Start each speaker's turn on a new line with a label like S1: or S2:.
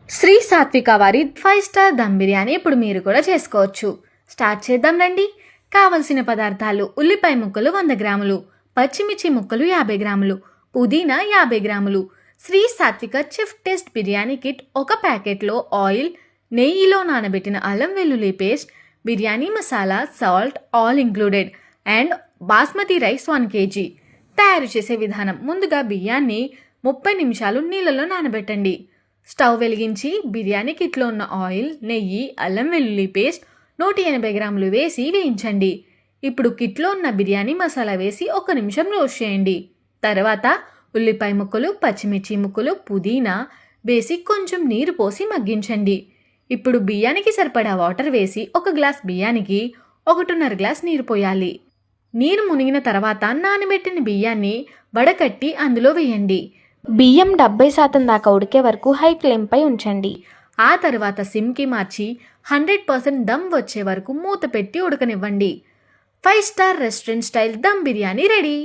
S1: శ్రీ సాత్విక వారి 5 స్టార్ దమ్ బిర్యానీ ఇప్పుడు మీరు కూడా చేసుకోవచ్చు. స్టార్ట్ చేద్దాం రండి. కావలసిన పదార్థాలు: ఉల్లిపాయ ముక్కలు 100 గ్రాములు, పచ్చిమిర్చి ముక్కలు 50 గ్రాములు, పుదీనా 50 గ్రాములు, శ్రీ సాత్విక చెఫ్ టేస్ట్ బిర్యానీ కిట్ 1 ప్యాకెట్లో ఆయిల్, నెయ్యిలో నానబెట్టిన అల్లం వెల్లుల్లి paste, biryani masala, salt all included and basmati rice 1 kg. తయారు చేసే విధానం: ముందుగా బియ్యాన్ని 30 నిమిషాలు నీళ్ళలో నానబెట్టండి. స్టవ్ వెలిగించి బిర్యానీ కిట్లో ఉన్న ఆయిల్, నెయ్యి, అల్లం వెల్లుల్లి పేస్ట్ 180 గ్రాములు వేసి వేయించండి. ఇప్పుడు కిట్లో ఉన్న బిర్యానీ మసాలా వేసి 1 నిమిషం రోస్ట్ చేయండి. తర్వాత ఉల్లిపాయ ముక్కలు, పచ్చిమిర్చి ముక్కలు, పుదీనా వేసి కొంచెం నీరు పోసి మగ్గించండి. ఇప్పుడు బియ్యానికి సరిపడా వాటర్ వేసి 1 గ్లాస్ బియ్యానికి 1.5 గ్లాస్ నీరు పోయాలి. నీరు మునిగిన తర్వాత నానబెట్టిన బియ్యాన్ని వడకట్టి అందులో వేయండి.
S2: బియ్యం 70% దాకా ఉడికే వరకు హై ఫ్లేమ్పై ఉంచండి.
S1: ఆ తర్వాత సిమ్కి మార్చి 100% దమ్ వచ్చే వరకు మూత పెట్టి ఉడకనివ్వండి. 5 star restaurant style dum biryani ready.